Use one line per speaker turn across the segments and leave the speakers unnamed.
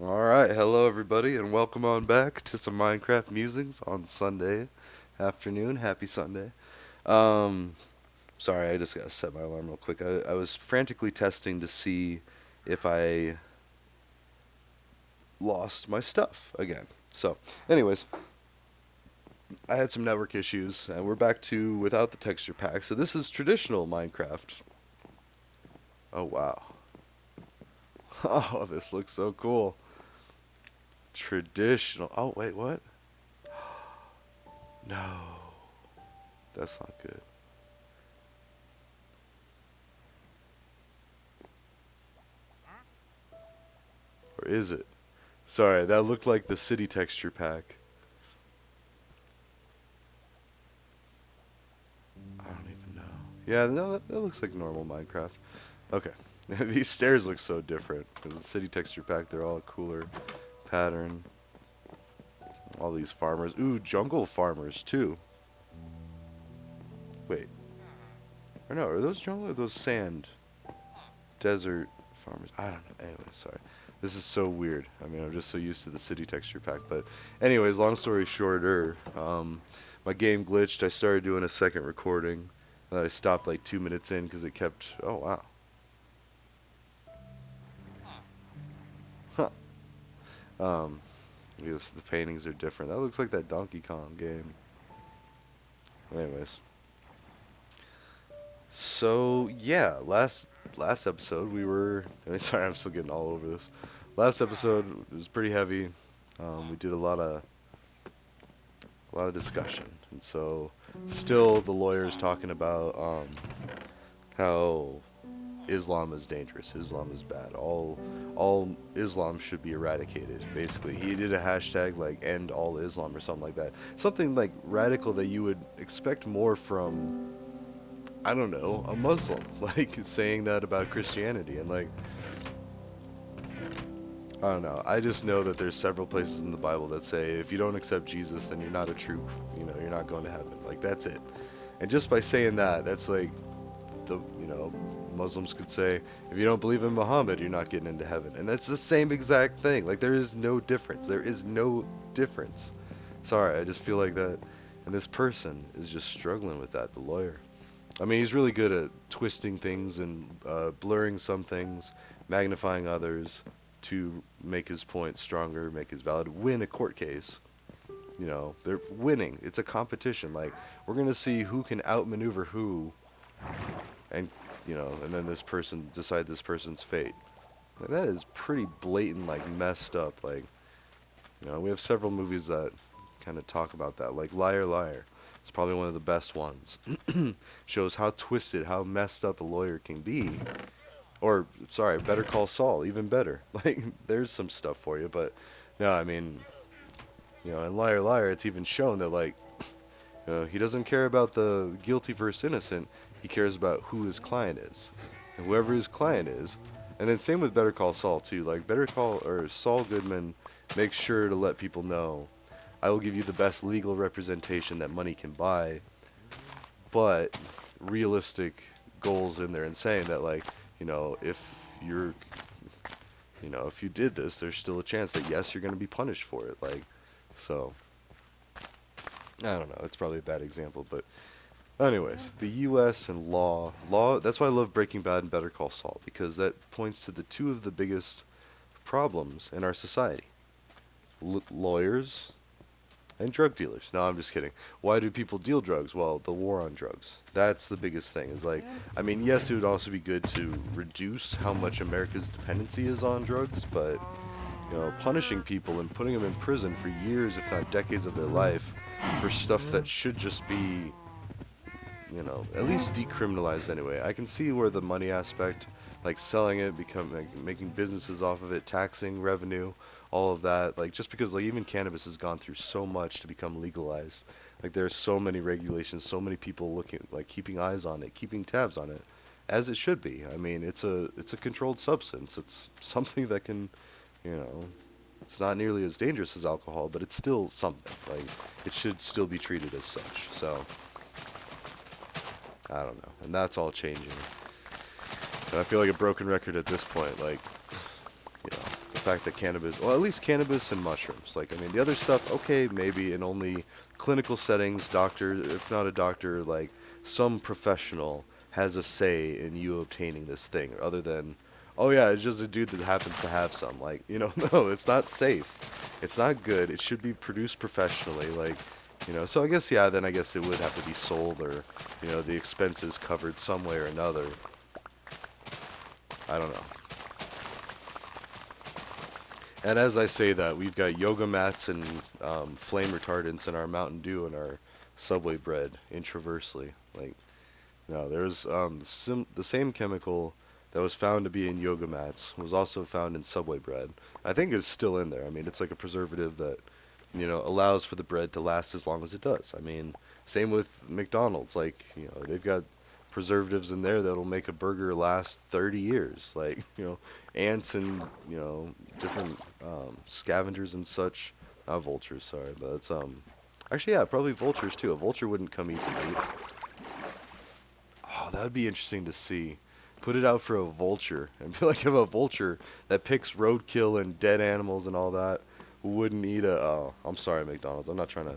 Alright, hello everybody, and welcome on back to some Minecraft musings on Sunday afternoon. Happy Sunday. Um, Sorry, I just gotta set my alarm real quick. I was frantically testing to see if I lost my stuff again. So, anyways, I had some network issues, and we're back to without the texture pack. So this is traditional Minecraft. Oh wow. Oh, this looks so cool. Traditional. Oh, wait, what? No, that's not good. Or is it? Sorry, that looked like the city texture pack. I don't even know. Yeah, no, that looks like normal Minecraft. Okay. These stairs look so different. Because the city texture pack, they're all cooler pattern. All these farmers. Ooh, jungle farmers, too. Wait. Or no, are those jungle or those sand? Desert farmers. I don't know. Anyway, sorry. This is so weird. I mean, I'm just so used to the city texture pack. But anyways, long story shorter, my game glitched. I started doing a second recording. And I stopped like 2 minutes in because it kept. Oh wow. Huh. Um, Yes, the paintings are different. That looks like that Donkey Kong game. Anyways, so yeah, last episode we were. I mean, sorry, I'm still getting all over this. Last episode was pretty heavy. We did a lot of discussion, and so still the lawyers talking about how Islam is dangerous, Islam is bad, all Islam should be eradicated. Basically, he did a hashtag like end all Islam or something like that. Something like radical that you would expect more from, I don't know, a Muslim, like saying that about Christianity. And like, I don't know, I just know that there's several places in the Bible that say if you don't accept Jesus, then you're not a true, you're not going to heaven. Like, that's it. And just by saying that, that's like the Muslims could say, if you don't believe in Muhammad, you're not getting into heaven. And that's the same exact thing. Like, there is no difference. There is no difference. Sorry, I just feel like that. And this person is just struggling with that, the lawyer. I mean, he's really good at twisting things and blurring some things, magnifying others to make his point stronger, make his valid, win a court case. They're winning. It's a competition. Like, we're going to see who can outmaneuver who, and and then this person decide this person's fate. Like, that is pretty blatant, like messed up. Like, we have several movies that kind of talk about that, like Liar Liar. It's probably one of the best ones. Shows how twisted, how messed up a lawyer can be. Or, sorry, Better Call Saul, even better. Like, there's some stuff for you, but no, I mean, in Liar Liar, it's even shown that like he doesn't care about the guilty versus innocent. He cares about who his client is, and whoever his client is. And then same with Better Call Saul too. Like Better Call or Saul Goodman makes sure to let people know, I will give you the best legal representation that money can buy, but realistic goals in there, and saying that like, if if you did this, there's still a chance that yes, you're going to be punished for it. Like, so I don't know. It's probably a bad example, but anyways, the U.S. and law. That's why I love Breaking Bad and Better Call Saul, because that points to the two of the biggest problems in our society: lawyers and drug dealers. No, I'm just kidding. Why do people deal drugs? Well, the war on drugs. That's the biggest thing. Is like, I mean, yes, it would also be good to reduce how much America's dependency is on drugs, but punishing people and putting them in prison for years, if not decades of their life, for stuff that should just be at least decriminalized anyway. I can see where the money aspect, like selling it, like, making businesses off of it, taxing revenue, all of that. Like, just because like even cannabis has gone through so much to become legalized. Like, there's so many regulations, so many people looking, like keeping eyes on it, keeping tabs on it, as it should be. I mean, it's a controlled substance. It's something that can, you know, it's not nearly as dangerous as alcohol, but it's still something. Like, it should still be treated as such. So I don't know, and that's all changing. And I feel like a broken record at this point. Like, fact that cannabis, well, at least cannabis and mushrooms. Like, I mean, the other stuff, okay, maybe in only clinical settings, doctor, if not a doctor, like some professional has a say in you obtaining this thing, other than, oh yeah, it's just a dude that happens to have some. Like, no, it's not safe. It's not good. It should be produced professionally. Like, so I guess, yeah, then I guess it would have to be sold or, the expenses covered some way or another. I don't know. And as I say that, we've got yoga mats and flame retardants in our Mountain Dew and our Subway bread intraversely. Like, no, there's the same chemical that was found to be in yoga mats was also found in Subway bread. I think it's still in there. I mean, it's like a preservative that, allows for the bread to last as long as it does. I mean, same with McDonald's. Like, they've got preservatives in there that'll make a burger last 30 years. Like, ants and, different scavengers and such. Not vultures, sorry, but it's actually, yeah, probably vultures too. A vulture wouldn't come eat the meat. Oh, that would be interesting to see. Put it out for a vulture and be like, if a vulture that picks roadkill and dead animals and all that wouldn't eat a. Oh, I'm sorry, McDonald's. I'm not trying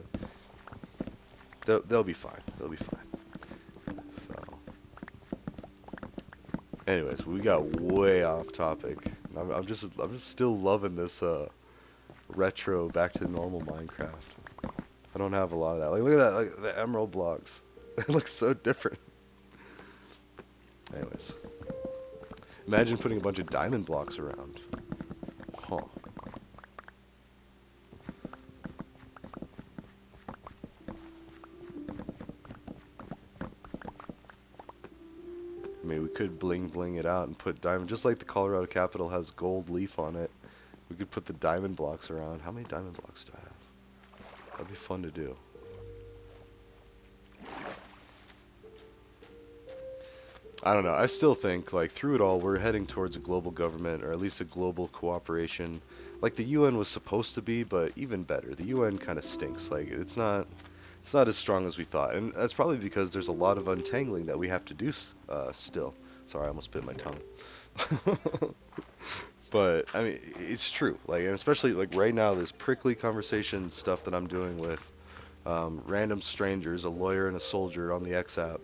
to. They'll be fine. They'll be fine. So, anyways, we got way off topic. I'm just still loving this retro back to normal Minecraft. I don't have a lot of that. Like, look at that, like the emerald blocks. It looks so different. Anyways, imagine putting a bunch of diamond blocks around. Huh. I mean, we could bling bling it out and put diamond, just like the Colorado Capitol has gold leaf on it. We could put the diamond blocks around. How many diamond blocks do I have? That'd be fun to do. I don't know. I still think, like, through it all, we're heading towards a global government, or at least a global cooperation, like the UN was supposed to be, but even better. The UN kind of stinks. Like, it's not as strong as we thought, and that's probably because there's a lot of untangling that we have to do still. Sorry, I almost bit my tongue. But I mean, it's true. Like, and especially like right now, this prickly conversation stuff that I'm doing with random strangers, a lawyer and a soldier on the X app.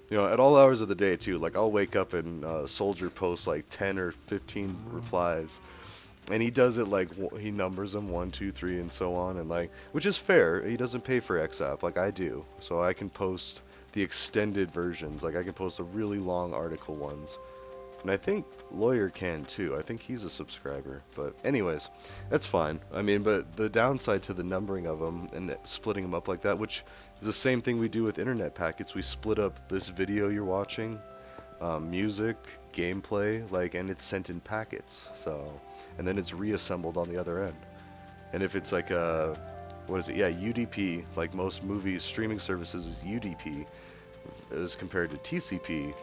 At all hours of the day too. Like, I'll wake up and soldier posts like 10 or 15 replies, and he does it like he numbers them 1, 2, 3, and so on, and like, which is fair. He doesn't pay for X app like I do, so I can post the extended versions. Like, I can post the really long article ones. And I think Lawyer can too. I think he's a subscriber. But anyways, that's fine. I mean, but the downside to the numbering of them and splitting them up like that, which is the same thing we do with internet packets. We split up this video you're watching, music, gameplay, like, and it's sent in packets. So, and then it's reassembled on the other end. And if it's like a, what is it? Yeah, UDP. Like most movies streaming services is UDP as compared to TCP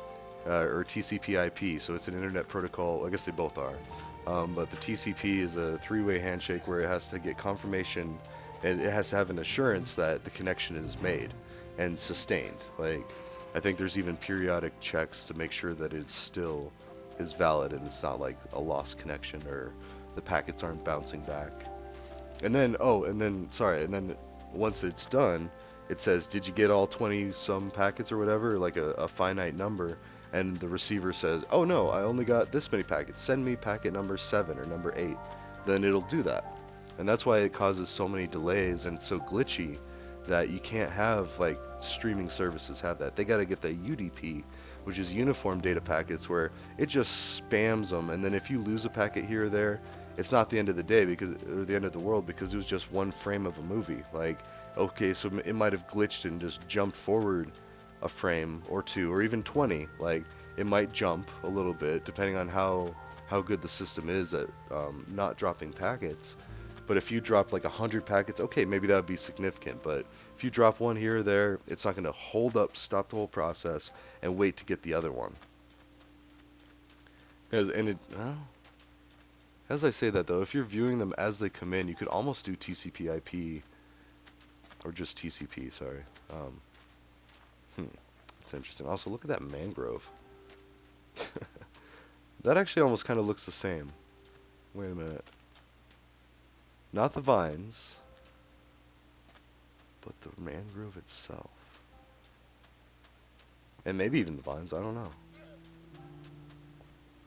or TCP/IP, so it's an internet protocol. I guess they both are, but the TCP is a three-way handshake where it has to get confirmation and it has to have an assurance that the connection is made and sustained. Like, I think there's even periodic checks to make sure that it still is valid and it's not like a lost connection or the packets aren't bouncing back. And then once it's done, it says, did you get all 20 some packets or whatever, like a finite number, and the receiver says, oh no, I only got this many packets, send me packet number 7 or number 8, then it'll do that. And that's why it causes so many delays and so glitchy that you can't have like streaming services have that. They got to get the UDP, which is uniform data packets, where it just spams them, and then if you lose a packet here or there, it's not the end of the day or the end of the world, because it was just one frame of a movie. Like, okay, so it might have glitched and just jumped forward a frame or two or even 20. Like, it might jump a little bit depending on how good the system is at not dropping packets. But if you drop like 100 packets, okay, maybe that would be significant. But if you drop one here or there, it's not going to hold up, stop the whole process, and wait to get the other one. As I say that though, if you're viewing them as they come in, you could almost do TCP/IP or just TCP. Sorry. Um, it's interesting. Also, look at that mangrove. That actually almost kind of looks the same. Wait a minute. Not the vines, but the mangrove itself. And maybe even the vines, I don't know.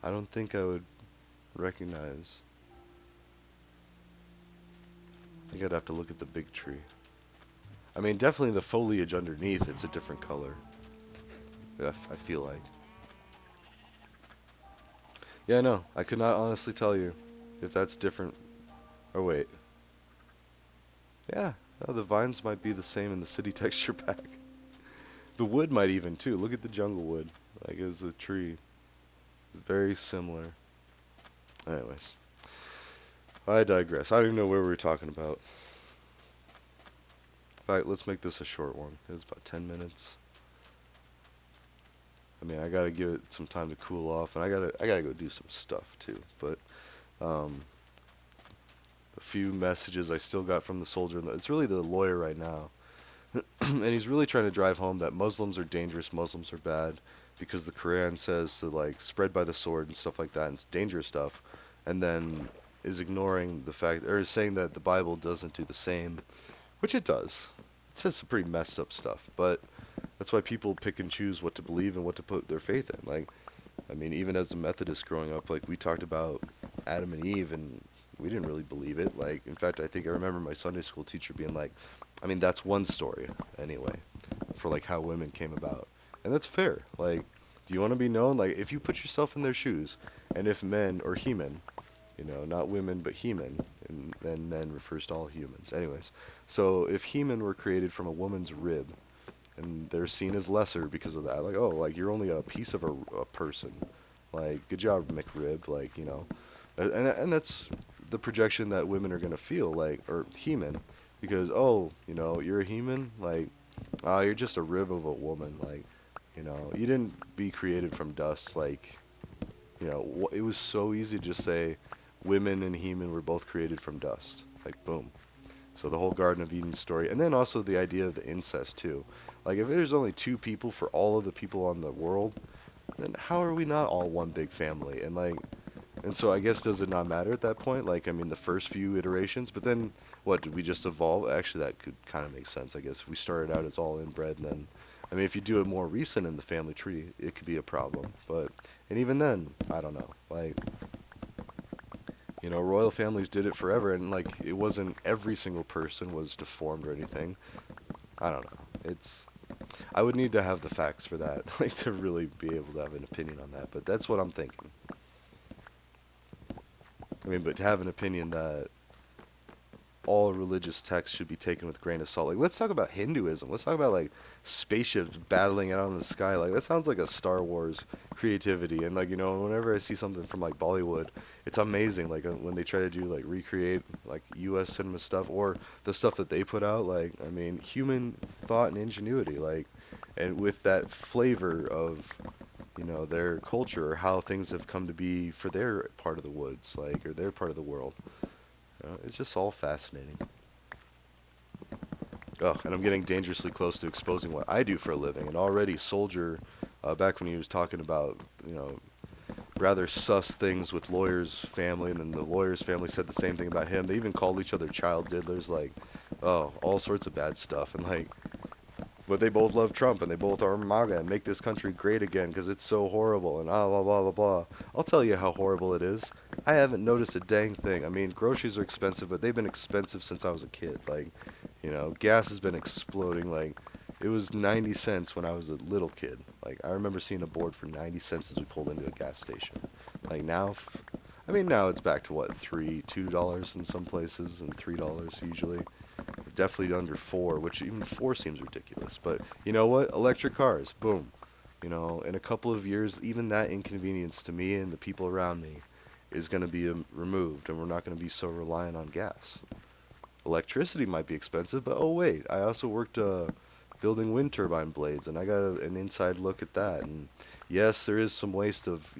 I don't think I would recognize. I think I'd have to look at the big tree. I mean, definitely the foliage underneath, it's a different color. I feel like. Yeah, no, I could not honestly tell you if that's different. Or wait. Yeah, no, the vines might be the same in the city texture pack. The wood might even too. Look at the jungle wood. Like it's a tree. It's very similar. Anyways, I digress. I don't even know where we were talking about. In fact, let's make this a short one. It's about 10 minutes. I mean, I gotta give it some time to cool off, and I gotta go do some stuff too. But um, a few messages I still got from the soldier. It's really the lawyer right now, and he's really trying to drive home that Muslims are dangerous, Muslims are bad, because the Quran says to like spread by the sword and stuff like that, and it's dangerous stuff, and then is ignoring the fact or is saying that the Bible doesn't do the same, which it does. It says some pretty messed up stuff, but that's why people pick and choose what to believe and what to put their faith in. Like, I mean, even as a Methodist growing up, like we talked about Adam and Eve, and we didn't really believe it. Like, in fact, I think I remember my Sunday school teacher being like, I mean, that's one story anyway, for like how women came about, and that's fair. Like, do you want to be known? Like, if you put yourself in their shoes, and if men or he-men, not women but he-men, and then men refers to all humans. Anyways, so if he-men were created from a woman's rib, and they're seen as lesser because of that. Like, oh, like you're only a piece of a person. Like, good job, McRib. Like, and that's the projection that women are gonna feel like, or heman, because oh, you're a heman. Like, ah, you're just a rib of a woman. Like, you didn't be created from dust. Like, it was so easy to just say, women and heman were both created from dust. Like, boom. So the whole Garden of Eden story, and then also the idea of the incest too. Like if there's only two people for all of the people on the world, then how are we not all one big family? And so I guess does it not matter at that point? Like I mean the first few iterations, but then what did we just evolve? Actually, that could kind of make sense. I guess if we started out as all inbred, and then I mean if you do it more recent in the family tree, it could be a problem. But and even then, I don't know. Like royal families did it forever, and like it wasn't every single person was deformed or anything. I don't know. I would need to have the facts for that, like to really be able to have an opinion on that. But that's what I'm thinking. I mean, but to have an opinion that all religious texts should be taken with a grain of salt. Like, let's talk about Hinduism. Let's talk about like spaceships battling out in the sky. Like, that sounds like a Star Wars creativity. And like, whenever I see something from like Bollywood, it's amazing. Like when they try to do like recreate like U.S. cinema stuff or the stuff that they put out. Like, I mean, human thought and ingenuity. Like, and with that flavor of their culture or how things have come to be for their part of the woods, like or their part of the world. It's just all fascinating. Oh, and I'm getting dangerously close to exposing what I do for a living. And already, Soldier, back when he was talking about, rather sus things with lawyer's family, and then the lawyer's family said the same thing about him. They even called each other child diddlers, like, oh, all sorts of bad stuff. And like, but they both love Trump, and they both are MAGA and make this country great again because it's so horrible, and blah, blah, blah, blah. I'll tell you how horrible it is. I haven't noticed a dang thing. I mean, groceries are expensive, but they've been expensive since I was a kid. Like, gas has been exploding. Like, it was 90 cents when I was a little kid. Like, I remember seeing a board for 90 cents as we pulled into a gas station. Like, now, I mean, now it's back to what, $2 in some places, and $3 usually. Definitely under four, which even four seems ridiculous. But you know what? Electric cars, boom. In a couple of years, even that inconvenience to me and the people around me is going to be removed, and we're not going to be so reliant on gas. Electricity might be expensive, but oh wait, I also worked building wind turbine blades, and I got an inside look at that. And yes, there is some waste of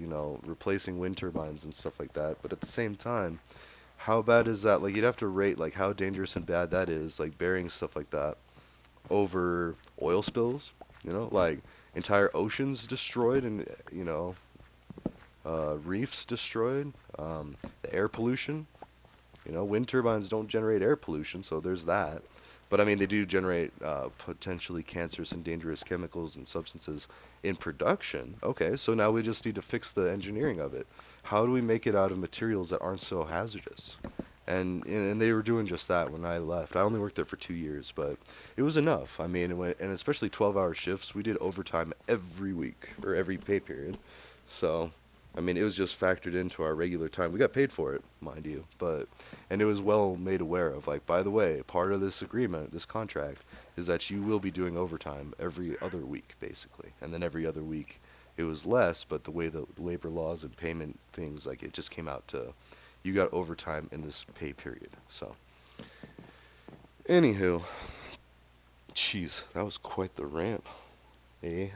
replacing wind turbines and stuff like that, but at the same time, how bad is that? Like, you'd have to rate, like, how dangerous and bad that is, like, burying stuff like that over oil spills, like, entire oceans destroyed and, reefs destroyed, the air pollution, You know, wind turbines don't generate air pollution, so there's that. But I mean, they do generate potentially cancerous and dangerous chemicals and substances in production. Okay, so now we just need to fix the engineering of it. How do we make it out of materials that aren't so hazardous? And they were doing just that when I left. I only worked there for 2 years, but it was enough. I mean, and especially 12-hour shifts, we did overtime every week or every pay period. So, I mean, it was just factored into our regular time. We got paid for it, mind you, but and it was well made aware of. Like, by the way, part of this agreement, this contract, is that you will be doing overtime every other week, basically, and then every other week it was less, but the way the labor laws and payment things, like it just came out to you got overtime in this pay period. So, anywho, jeez, that was quite the rant, eh?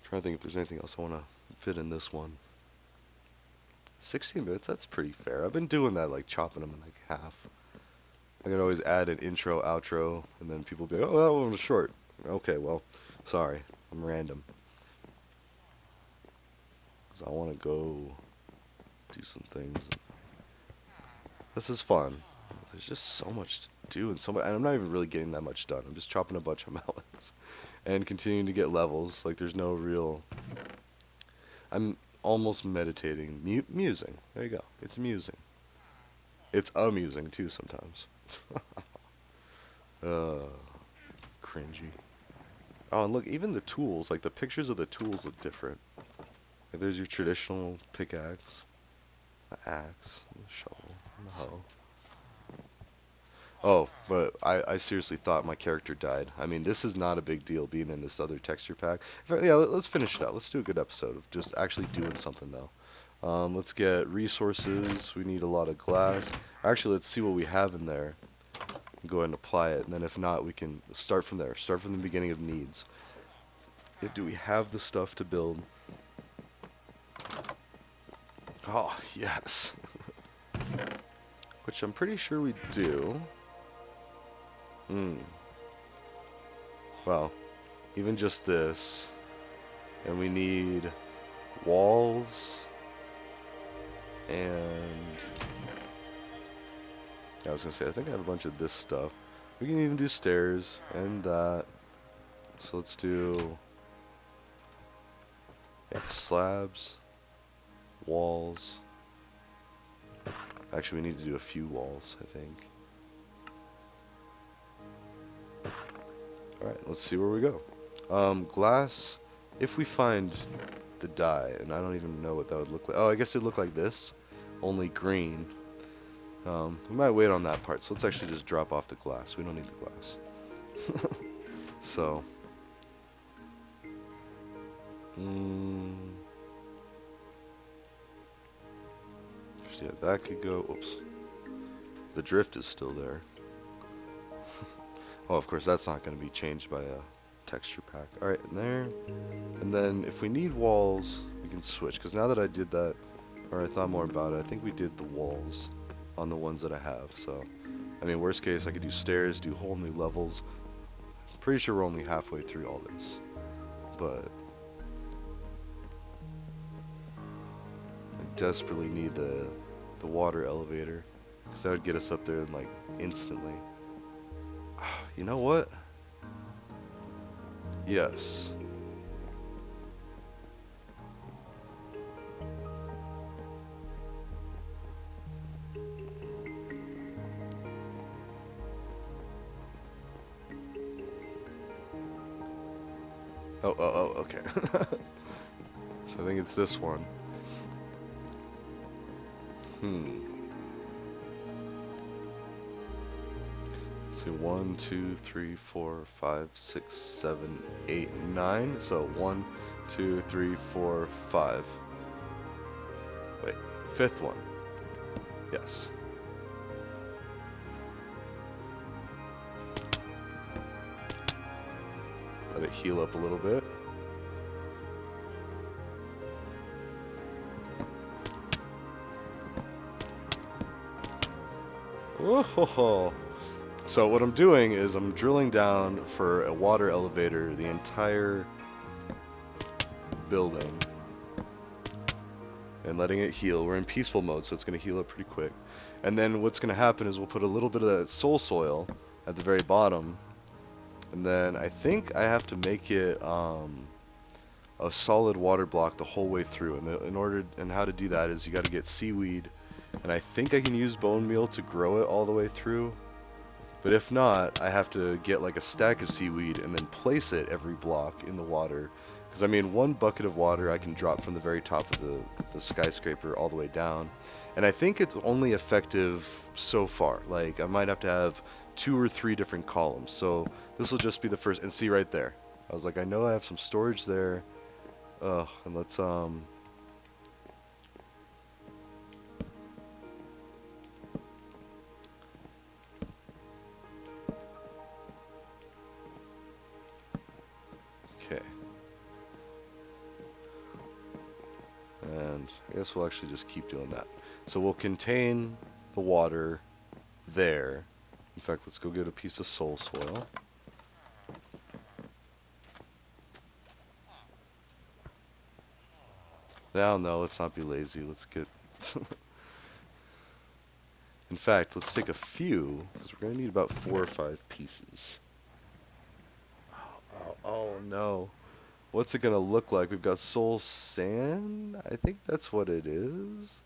Trying to think if there's anything else I want to fit in this one. 16 minutes, that's pretty fair. I've been doing that, like chopping them in like half. I could always add an intro, outro, and then people be like, oh, that one was short. Okay, well, sorry, I'm random. Because I want to go do some things. This is fun. There's just so much to do and so much, and I'm not even really getting that much done. I'm just chopping a bunch of melons and continuing to get levels. Like there's no real. I'm almost meditating, musing. There you go. It's musing. It's amusing too sometimes. uh, Cringy. Oh, and look, even the tools, like the pictures of the tools look different. Like there's your traditional pickaxe, the axe, the shovel, and the hoe. Oh, but I seriously thought my character died. I mean, this is not a big deal being in this other texture pack. Yeah, let's finish it out. Let's do a good episode of just actually doing something though. Let's get resources. We need a lot of glass. Actually, let's see what we have in there and go ahead and apply it. And then if not, we can start from there. Start from the beginning of needs. Do we have the stuff to build? Oh, yes. Which I'm pretty sure we do. Hmm. Well, even just this. And we need walls and I was gonna say I think I have a bunch of this stuff. We can even do stairs and that. So let's do slabs, walls. Actually, we need to do a few walls, I think. All right, let's see where we go. Glass. If we find the dye, and I don't even know what that would look like. Oh, I guess it would look like this, only green. We might wait on that part, so let's actually just drop off the glass. We don't need the glass. So, mm, yeah, that could go. Oops, the drift is still there. Oh, of course, that's not going to be changed by a texture pack. All right, and there. And then if we need walls, we can switch. Because now that I did that, or I thought more about it, I think we did the walls on the ones that I have. So, I mean, worst case, I could do stairs, do whole new levels. I'm pretty sure we're only halfway through all this. But I desperately need the water elevator. Because that would get us up there in, like, instantly. You know what? Yes. Okay. So I think it's this one. Let's see, 1, 2, 3, 4, 5, 6, 7, 8, 9. So 1, 2, 3, 4, 5. Wait, fifth one. Yes. Let it heal up a little bit. Whoa. So what I'm doing is I'm drilling down for a water elevator the entire building and letting it heal. We're in peaceful mode, so it's going to heal up pretty quick. And then what's going to happen is we'll put a little bit of that soul soil at the very bottom. And then I think I have to make it a solid water block the whole way through. And and how to do that is you got to get seaweed. And I think I can use bone meal to grow it all the way through. But if not, I have to get like a stack of seaweed and then place it every block in the water. Because I mean, one bucket of water I can drop from the very top of the skyscraper all the way down. And I think it's only effective so far. Like, I might have to have 2 or 3 different columns. So this will just be the first. And see right there. I was like, I know I have some storage there. And let's, okay. And I guess we'll actually just keep doing that. So we'll contain the water there. In fact, let's go get a piece of soul soil. Now, no, let's not be lazy. Let's get... In fact, let's take a few, because we're going to need about 4 or 5 pieces. Oh, no. What's it going to look like? We've got soul sand? I think that's what it is.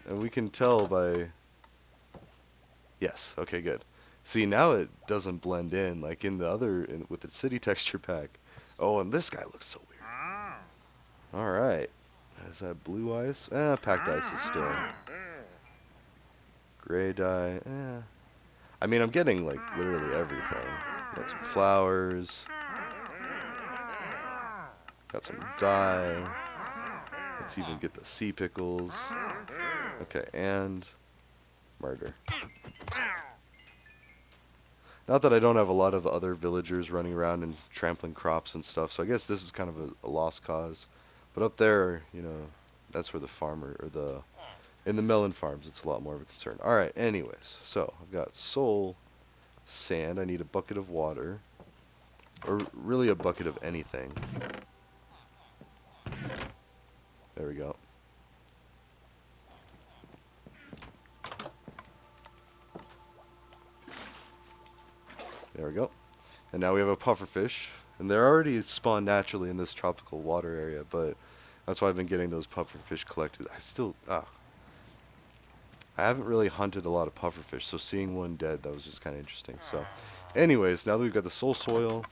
And we can tell by... Yes, okay, good. See, now it doesn't blend in like in the other, with the city texture pack. Oh, and this guy looks so weird. Alright. Is that blue ice? Packed ice is still. Gray dye. I mean, I'm getting like literally everything. Got some flowers. Got some dye. Let's even get the sea pickles. Okay, and murder. Not that I don't have a lot of other villagers running around and trampling crops and stuff, so I guess this is kind of a lost cause. But up there, you know, that's where the farmer, or in the melon farms, it's a lot more of a concern. Alright, anyways, so I've got soul sand. I need a bucket of water, or really a bucket of anything. There we go. There we go. And now we have a pufferfish. And they're already spawned naturally in this tropical water area, but that's why I've been getting those pufferfish collected. I haven't really hunted a lot of pufferfish, so seeing one dead, that was just kind of interesting. So, anyways, now that we've got the soul soil,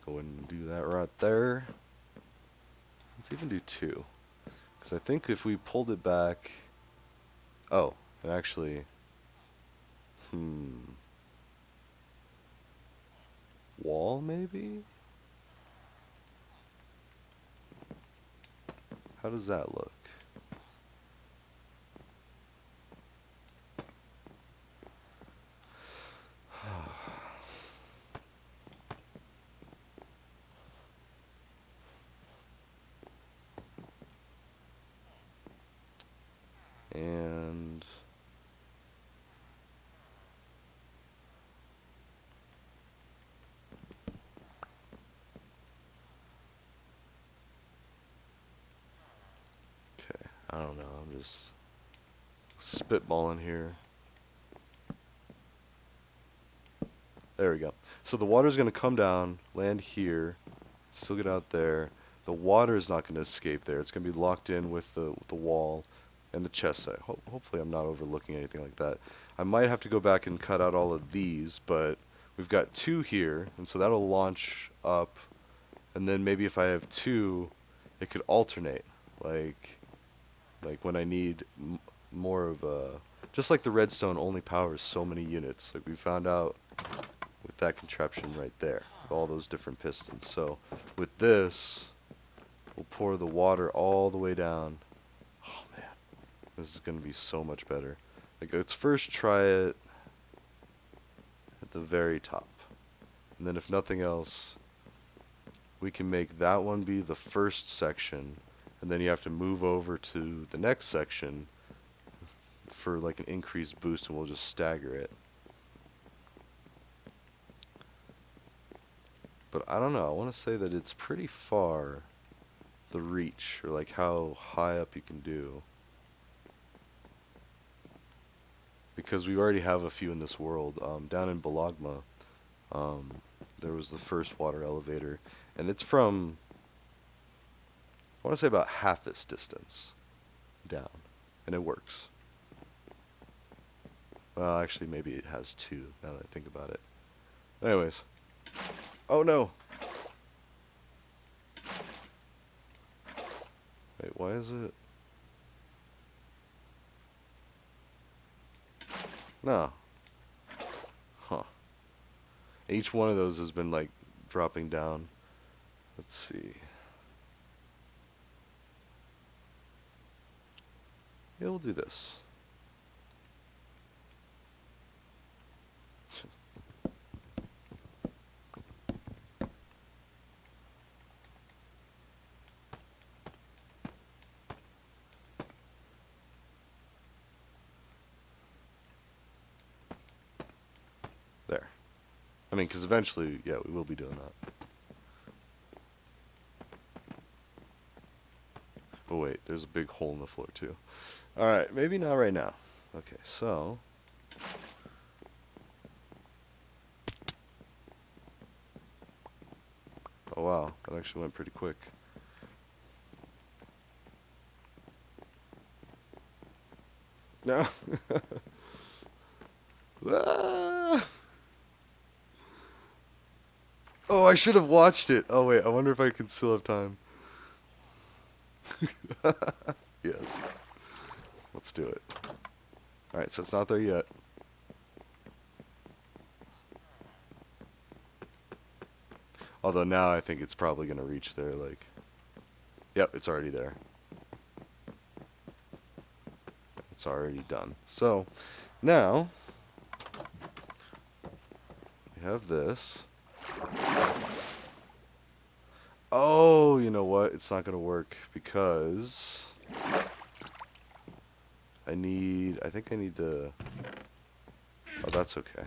go ahead and do that right there. Let's even do 2. Because I think if we pulled it back... Oh, and actually... Wall, maybe? How does that look? And... Okay, I don't know, I'm just spitballing here. There we go. So the water's going to come down, land here, still get out there. The water is not going to escape there. It's going to be locked in with the wall and the chest side. Hopefully I'm not overlooking anything like that. I might have to go back and cut out all of these, but we've got 2 here, and so that'll launch up. And then maybe if I have 2, it could alternate. Like when I need more of a... Just like the redstone only powers so many units. Like we found out with that contraption right there, with all those different pistons. So with this, we'll pour the water all the way down. Oh man, this is going to be so much better. Like, let's first try it at the very top. And then if nothing else, we can make that one be the first section. And then you have to move over to the next section for like an increased boost, and we'll just stagger it. But I don't know. I want to say that it's pretty far, the reach, or like how high up you can do. Because we already have a few in this world. Down in Bologna, um, there was the first water elevator. And it's from, I want to say about half this distance down. And it works. Well, actually, maybe it has two, now that I think about it. Anyways. Oh, no! Wait, why is it? No. Huh. Each one of those has been, like, dropping down. Let's see. Yeah, we'll do this. There. I mean, because eventually, yeah, we will be doing that. Oh, wait, there's a big hole in the floor, too. Alright, maybe not right now. Okay, so... Oh, wow, that actually went pretty quick. No. Ah! Oh, I should have watched it. Oh, wait, I wonder if I can still have time. Yes. Let's do it. Alright, so it's not there yet. Although now I think it's probably going to reach there, like... Yep, it's already there. It's already done. So, now... We have this. Oh, you know what? It's not going to work because... I think I need to... Oh, that's okay.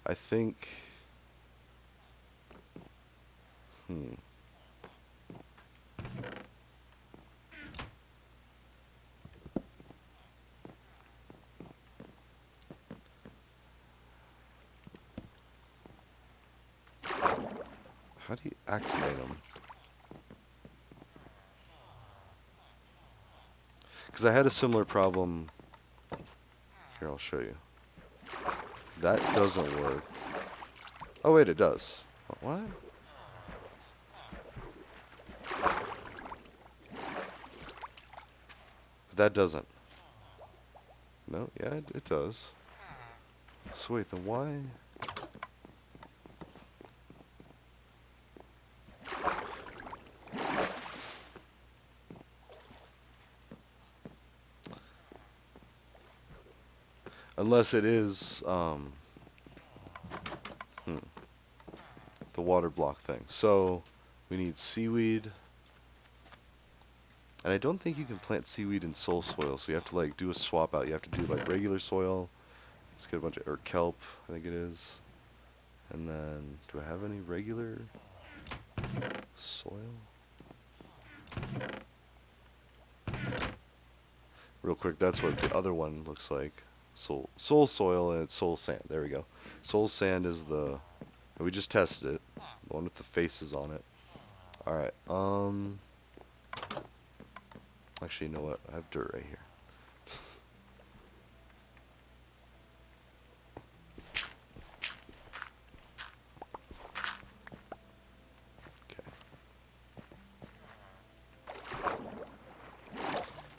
I think... Hmm. How do you activate them? Because I had a similar problem. Here, I'll show you. That doesn't work. Oh, wait, it does. What? That doesn't. No, yeah, it does. So wait, then why? Unless it is, hmm, the water block thing. So, we need seaweed. And I don't think you can plant seaweed in soul soil, so you have to, like, do a swap out. You have to do, like, regular soil. Let's get a bunch of, or kelp, I think it is. And then, do I have any regular soil? Real quick, that's what the other one looks like. Soul soil and it's soul sand. There we go. Soul sand is the... We just tested it. The one with the faces on it. Alright, actually, you know what? I have dirt right here. Okay.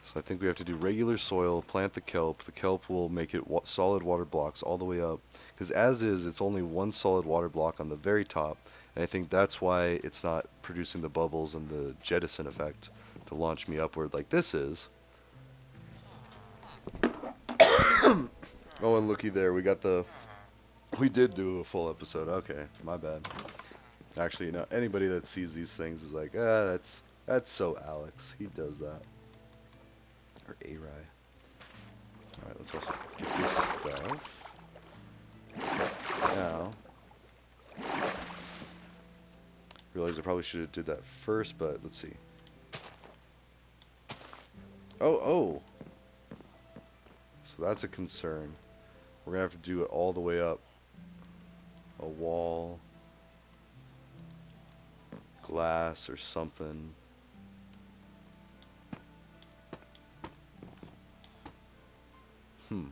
So I think we have to do regular soil, plant the kelp. The kelp will make it solid water blocks all the way up. Because as is, it's only one solid water block on the very top. And I think that's why it's not producing the bubbles and the jettison effect to launch me upward like this is. Oh, and looky there, we got the... We did do a full episode. Okay, my bad. Actually, you know, anybody that sees these things is like, ah, that's so Alex. He does that. Or A-Rye. Alright, let's also get this stuff. Now, realize I probably should have did that first, but let's see. Oh, oh! So that's a concern. We're gonna have to do it all the way up. A wall, glass, or something. Hmm.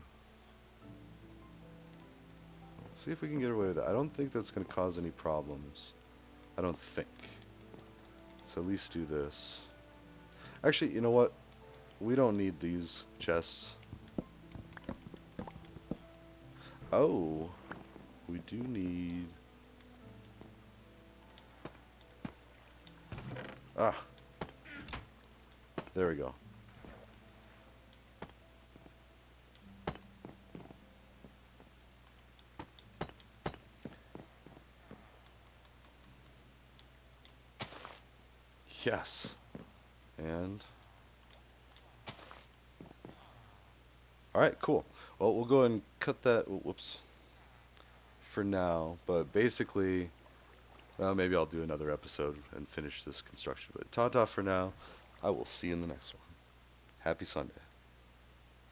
Let's see if we can get away with that. I don't think that's gonna cause any problems. I don't think. So at least do this. Actually, you know what? We don't need these chests. Oh, we do need... Ah, there we go. Yes. And... Alright, cool. Well, we'll go ahead and cut that... Whoops. For now. But basically... Well, maybe I'll do another episode and finish this construction. But ta-ta for now. I will see you in the next one. Happy Sunday.